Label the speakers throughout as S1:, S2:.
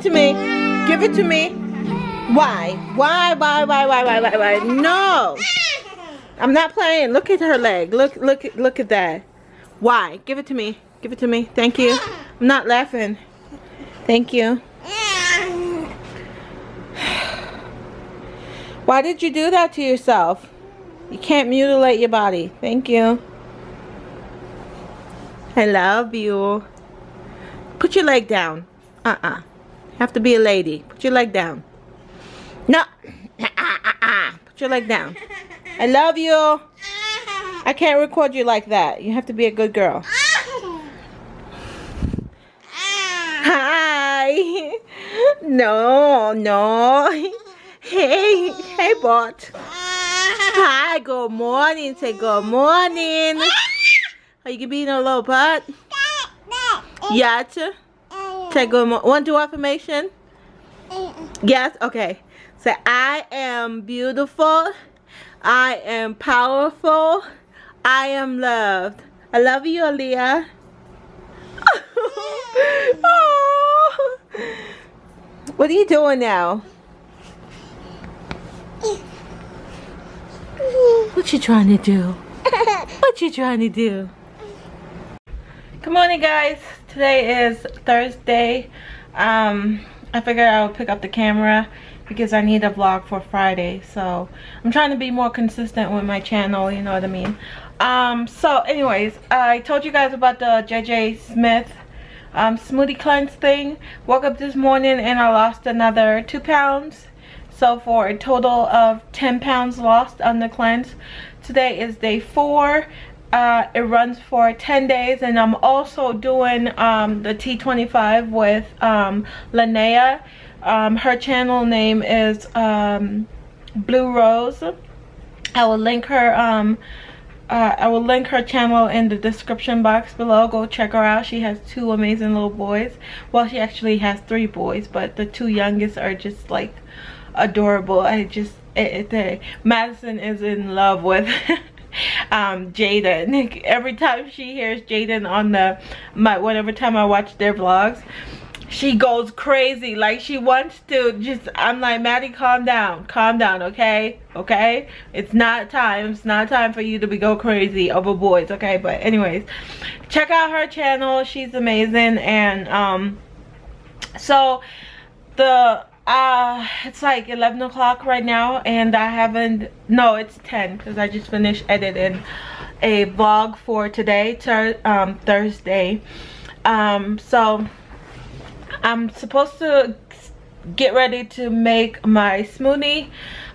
S1: to me. Give it to me. Why? Why? No. I'm not playing. Look at her leg. Look at that. Why? Give it to me. Give it to me. Thank you. I'm not laughing. Thank you. Why did you do that to yourself? You can't mutilate your body. Thank you. I love you. Put your leg down. Have to be a lady. Put your leg down. No. Put your leg down. I love you. I can't record you like that. You have to be a good girl. Hi. No. Hey, bot. Hi, good morning. Say good morning. Are you being a little butt? Yes. Say good morning. Want to do affirmation? Yes? Okay. Say, I am beautiful. I am powerful. I am loved. I love you, Aaliyah. Oh. What are you doing now? What you trying to do? What you trying to do? Good morning, guys. Today is Thursday. I figured I would pick up the camera because I need a vlog for Friday. So I'm trying to be more consistent with my channel, you know what I mean. So anyways, I told you guys about the JJ Smith smoothie cleanse thing. Woke up this morning and I lost another 2 pounds. So for a total of 10 pounds lost on the cleanse. Today is day 4. It runs for 10 days, and I'm also doing the T25 with Linnea. Her channel name is Blue Rose. I will link her channel in the description box below. Go check her out. She has 2 amazing little boys. Well, she actually has 3 boys, but the 2 youngest are just like adorable. Madison is in love with Jaden. Every time she hears Jaden on whatever time I watch their vlogs, she goes crazy. Like, she wants to just, I'm like, Maddie, calm down, okay? It's not time for you to go crazy over boys, okay? But anyways, check out her channel. She's amazing. And so it's like 11 o'clock right now, and I haven't, no, it's 10, because I just finished editing a vlog for today, Thursday. So I'm supposed to get ready to make my smoothie,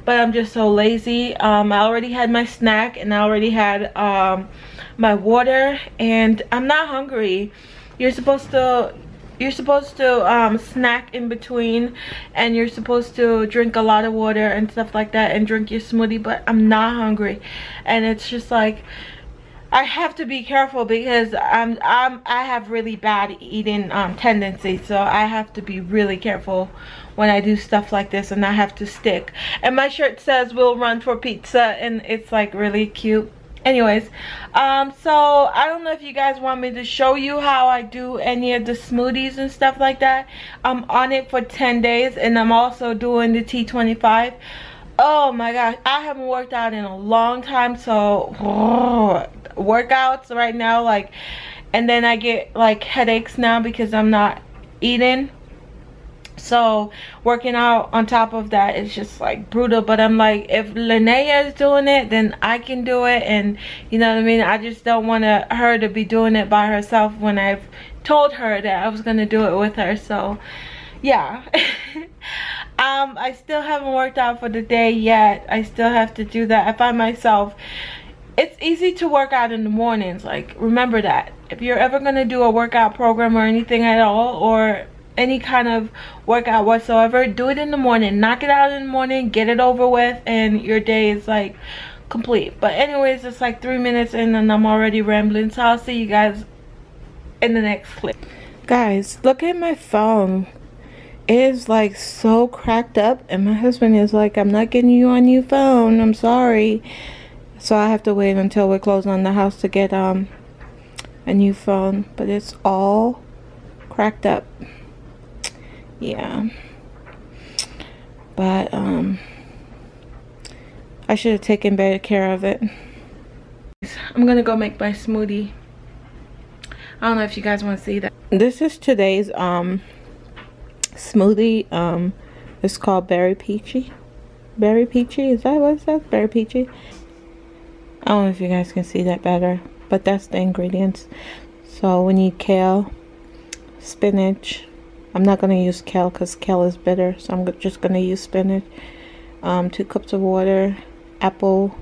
S1: but I'm just so lazy. I already had my snack, and I already had my water, and I'm not hungry. You're supposed to snack in between, and you're supposed to drink a lot of water and stuff like that and drink your smoothie, but I'm not hungry. And it's just like, I have to be careful because I have really bad eating tendencies, so I have to be really careful when I do stuff like this, and I have to stick. And my shirt says we'll run for pizza, and it's like really cute. Anyways, so I don't know if you guys want me to show you how I do any of the smoothies and stuff like that. I'm on it for 10 days, and I'm also doing the T25. Oh my gosh, I haven't worked out in a long time, so workouts right now, like, and then I get like headaches now because I'm not eating. So working out on top of that is just like brutal. But I'm like, if Linnea is doing it, then I can do it. And you know what I mean, I just don't want her to be doing it by herself when I've told her that I was gonna do it with her. So yeah. I still haven't worked out for the day yet. I still have to do that. I find myself, it's easy to work out in the mornings. Like, remember that if you're ever gonna do a workout program or anything at all, or any kind of workout whatsoever, do it in the morning. Knock it out in the morning, get it over with, and your day is like complete. But anyways, it's like 3 minutes in and I'm already rambling, so I'll see you guys in the next clip. Guys, look at my phone. It is like so cracked up, and my husband is like, I'm not getting you a new phone, I'm sorry. So I have to wait until we're closed on the house to get a new phone. But it's all cracked up. Yeah. But I should have taken better care of it. I'm gonna go make my smoothie. I don't know if you guys want to see that. This is today's smoothie. It's called Berry Peachy. Berry Peachy, is that what it says? Berry Peachy. I don't know if you guys can see that better, but that's the ingredients. So we need kale, spinach. I'm not going to use kale because kale is bitter, so I'm just going to use spinach. 2 cups of water, apple,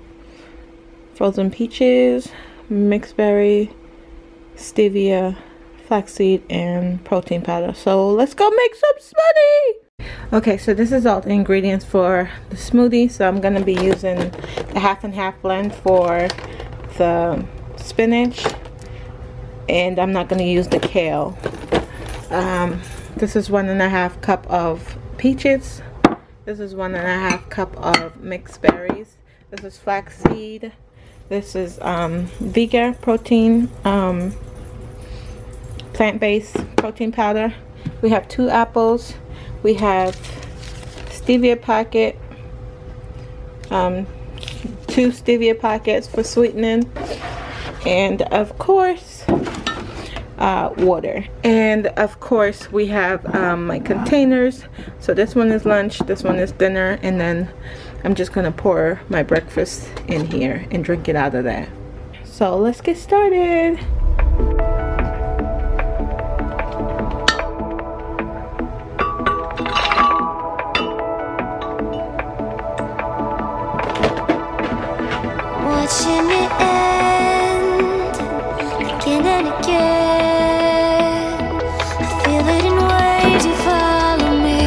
S1: frozen peaches, mixed berry, stevia, flaxseed, and protein powder. So let's go make some smoothie. Okay, so this is all the ingredients for the smoothie. So I'm going to be using the half and half blend for the spinach, and I'm not going to use the kale. This is 1.5 cup of peaches. This is 1.5 cup of mixed berries. This is flaxseed. This is vegan protein, plant-based protein powder. We have 2 apples. We have stevia packet, 2 stevia packets for sweetening, and of course water. And of course we have my containers. So this one is lunch, this one is dinner, and then I'm just gonna pour my breakfast in here and drink it out of that. So let's get started.
S2: Watching it end again and again. I feel it in waves, you follow me,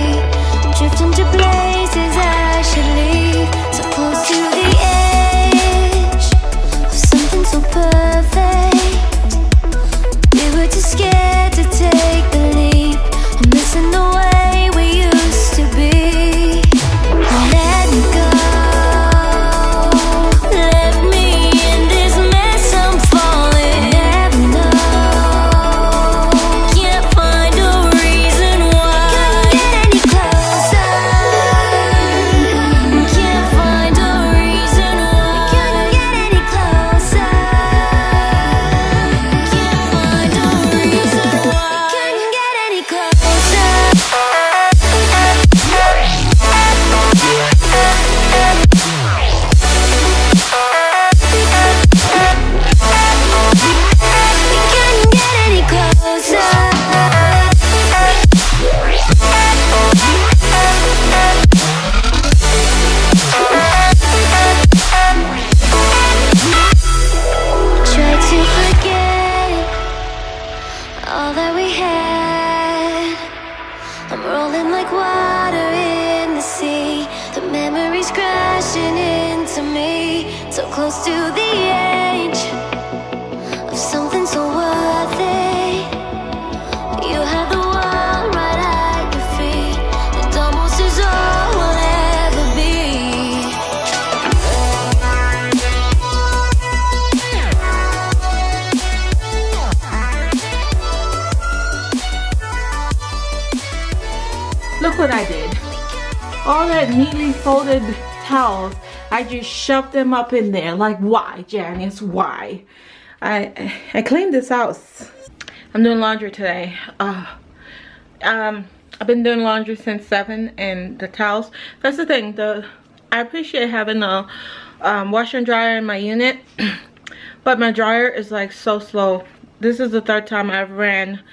S2: drifting to places I should leave. So close to the edge of something so perfect. We were too scared to take the leap. I'm missing the way we used to be. Let me go. Close to the edge of something so worth it. You have the world right at your feet. It almost is all we'll ever be.
S1: Look what I did. All that neatly folded towels, I just shoved them up in there. Like, why, Janice? Why? I cleaned this house. I'm doing laundry today. I've been doing laundry since 7, and the towels. That's the thing. I appreciate having a washer and dryer in my unit, but my dryer is like so slow. This is the 3rd time I ran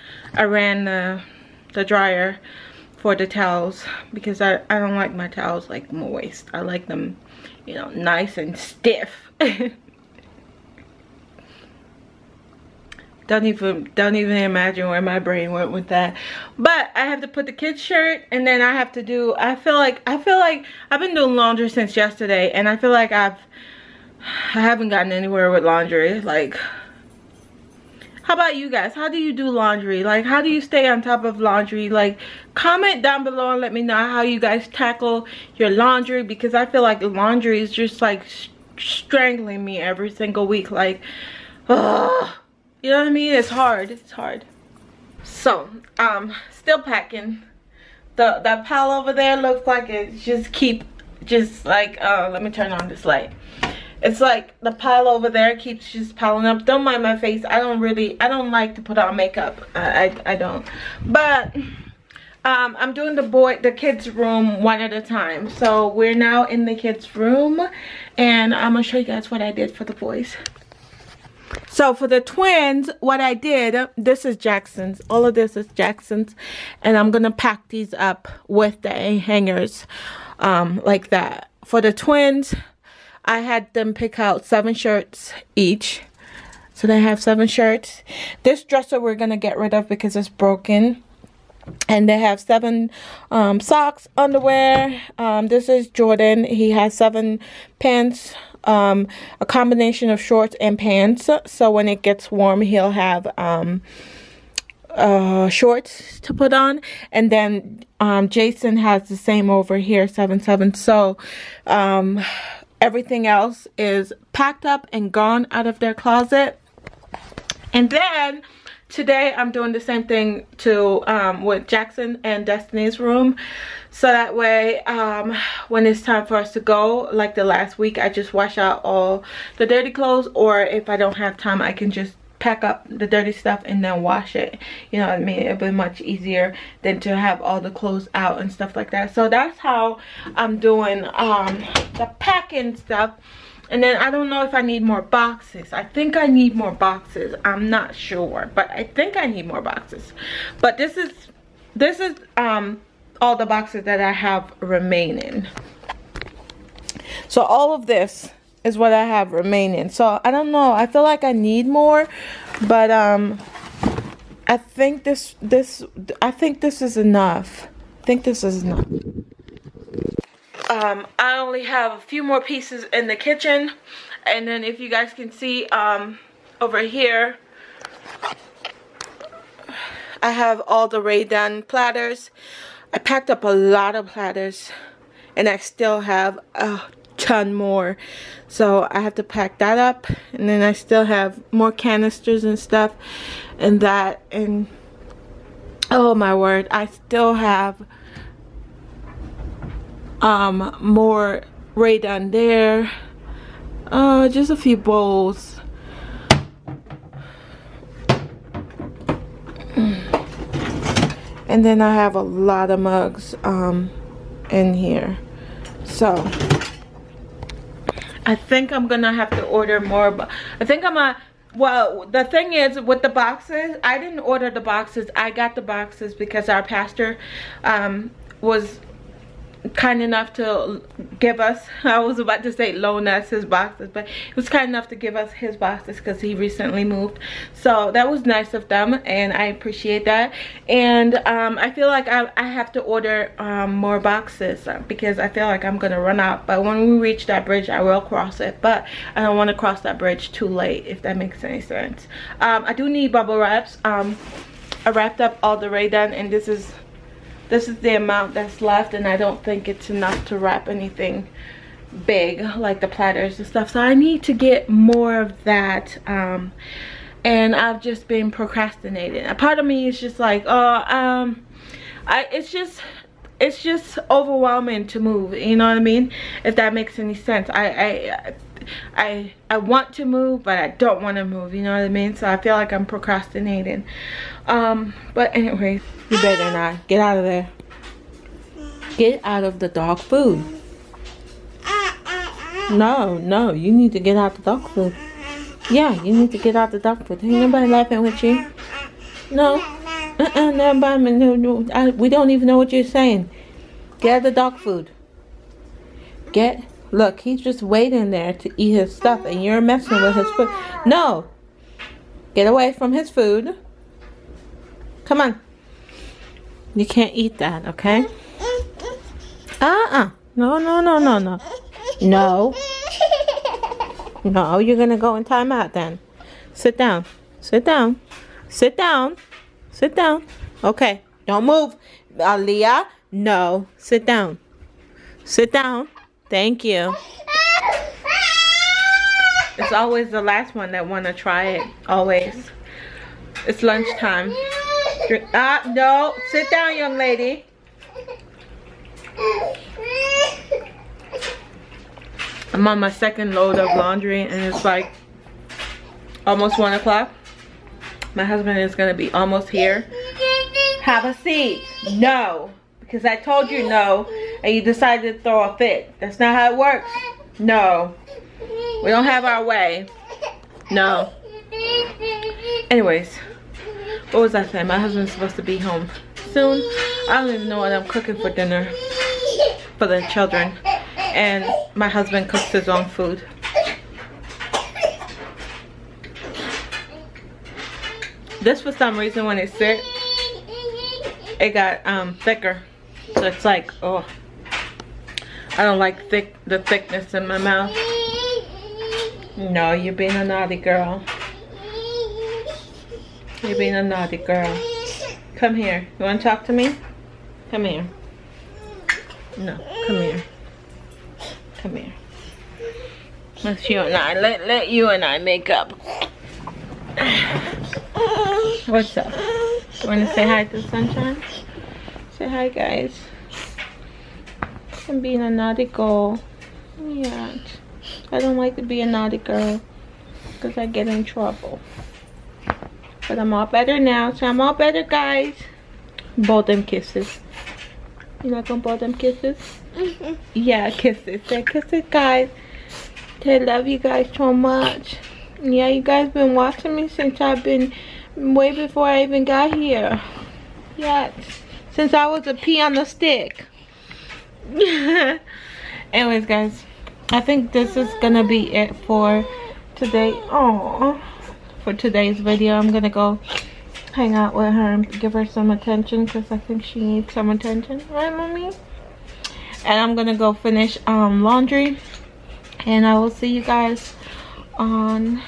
S1: the dryer for the towels, because I don't like my towels like moist. I like them, you know, nice and stiff. Don't even imagine where my brain went with that. But I have to put the kids' shirt, and then I have to do, I feel like I've been doing laundry since yesterday, and I feel like I haven't gotten anywhere with laundry. Like, how about you guys? How do you do laundry? Like, how do you stay on top of laundry? Like, comment down below and let me know how you guys tackle your laundry, because I feel like laundry is just like strangling me every single week. Like, ugh. You know what I mean? It's hard. It's hard. So, still packing that pile over there looks like it just like let me turn on this light. It's like the pile over there keeps just piling up. Don't mind my face. I don't like to put on makeup. I don't. But I'm doing the kids room one at a time. So we're now in the kids room, and I'm gonna show you guys what I did for the boys. So for the twins, what I did, this is Jackson's. All of this is Jackson's, and I'm gonna pack these up with the hangers like that. For the twins, I had them pick out 7 shirts each. So they have 7 shirts. This dresser we're gonna get rid of because it's broken. And they have 7 socks, underwear. This is Jordan. He has 7 pants, a combination of shorts and pants. So when it gets warm, he'll have shorts to put on. And then Jason has the same over here, 7. So everything else is packed up and gone out of their closet. And then today I'm doing the same thing to with Jackson and Destiny's room, so that way when it's time for us to go, like the last week, I just wash out all the dirty clothes, or if I don't have time, I can just pack up the dirty stuff and then wash it. You know what I mean? It'll be much easier than to have all the clothes out and stuff like that. So that's how I'm doing the packing stuff. And then I don't know if I need more boxes. I think I need more boxes. I'm not sure, but I think I need more boxes. But this is all the boxes that I have remaining. So all of this is what I have remaining. So I don't know. I feel like I need more, but I think this is enough. I think this is enough. I only have a few more pieces in the kitchen, and then if you guys can see over here, I have all the Rae-Dunn platters. I packed up a lot of platters, and I still have a ton more, so I have to pack that up. And then I still have more canisters and stuff and that, and oh my word, I still have more Rae-Dunn there. Just a few bowls. And then I have a lot of mugs in here. So I think I'm gonna have to order more, but I think I'm gonna, well, the thing is with the boxes, I didn't order the boxes. I got the boxes because our pastor was kind enough to give us, I was about to say loan us his boxes, but he was kind enough to give us his boxes because he recently moved. So that was nice of them, and I appreciate that. And I feel like I have to order more boxes because I feel like I'm gonna run out. But when we reach that bridge, I will cross it, but I don't want to cross that bridge too late, if that makes any sense. I do need bubble wraps. I wrapped up all the Rae-Dunn, and this is the amount that's left, and I don't think it's enough to wrap anything big like the platters and stuff. So I need to get more of that, and I've just been procrastinating. A part of me is just like, it's just overwhelming to move, you know what I mean, if that makes any sense. I want to move, but I don't want to move, you know what I mean? So I feel like I'm procrastinating. But anyways, you better not. Get out of there. Get out of the dog food. No, you need to get out the dog food. Yeah, you need to get out the dog food. Ain't nobody laughing with you. No. Nobody, we don't even know what you're saying. Get out the dog food. Look, he's just waiting there to eat his stuff, and you're messing with his food. No. Get away from his food. Come on. You can't eat that, okay? No. No, you're gonna go in timeout then. Sit down. Sit down. Sit down. Sit down. Okay. Don't move. Leah, no. Sit down. Sit down. Thank you. It's always the last one that want to try it. Always. It's lunchtime. No. Sit down, young lady. I'm on my second load of laundry and it's like almost 1 o'clock. My husband is gonna be almost here. Have a seat. No. Because I told you no and you decided to throw a fit. That's not how it works. No. We don't have our way. No. Anyways, what was I saying? My husband's supposed to be home soon. I don't even know what I'm cooking for dinner for the children. And my husband cooks his own food. This, for some reason, when it sit, it got thicker. So it's like, oh, I don't like the thickness in my mouth. No, you're being a naughty girl. You're being a naughty girl. Come here. You want to talk to me? Come here. No, come here. Come here. Let's you and I let you and I make up. What's up? You want to say hi to Sunshine? Say hi, guys. I'm being a naughty girl. Yeah. I don't like to be a naughty girl because I get in trouble. But I'm all better now, so I'm all better, guys. Blow them kisses. You not gonna blow them kisses? Mm-hmm. Yeah, kisses. Say kisses, guys. I love you guys so much. Yeah, you guys been watching me since I've been way before I even got here. Yeah, since I was a pea on the stick. Anyways, guys, I think this is gonna be it for today. Oh, for today's video. I'm gonna go hang out with her and give her some attention because I think she needs some attention, right, mommy? And I'm gonna go finish laundry, and I will see you guys on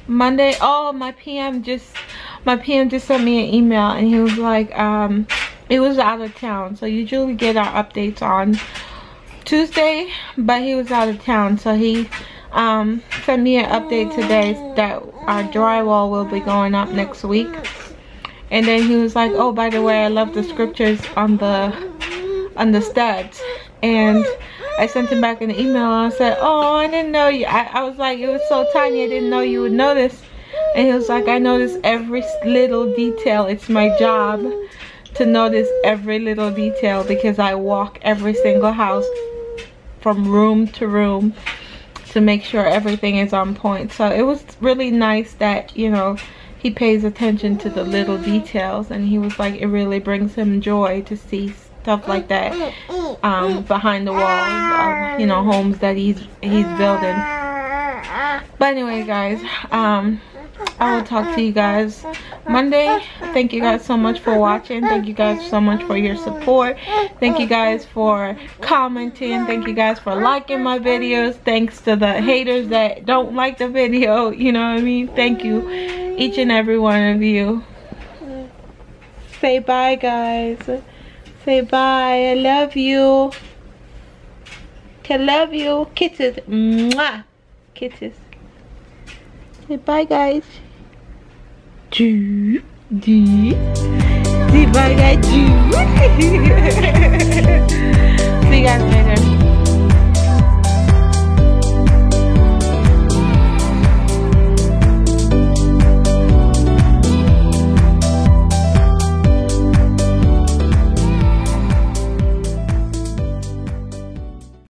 S1: Monday. Oh, my PM just sent me an email, and he was like, it was out of town. So usually we get our updates on Tuesday, but he was out of town, so he sent me an update today that our drywall will be going up next week. And then he was like, oh, by the way, I love the scriptures on the studs. And I sent him back an email and I said, oh, I didn't know you. I was like, it was so tiny, I didn't know you would notice. And he was like, I notice every little detail. It's my job to notice every little detail because I walk every single house from room to room to make sure everything is on point. So it was really nice that, you know, he pays attention to the little details, and he was like, it really brings him joy to see stuff like that behind the walls of, you know, homes that he's building. But anyway, guys, I will talk to you guys Monday. Thank you guys so much for watching. Thank you guys so much for your support. Thank you guys for commenting. Thank you guys for liking my videos. Thanks to the haters that don't like the video, you know what I mean? Thank you, each and every one of you. Say bye, guys. Say bye. I love you. I love you. Kisses. Mwah. Kisses. Say bye, guys. Say bye, guys. See you guys later.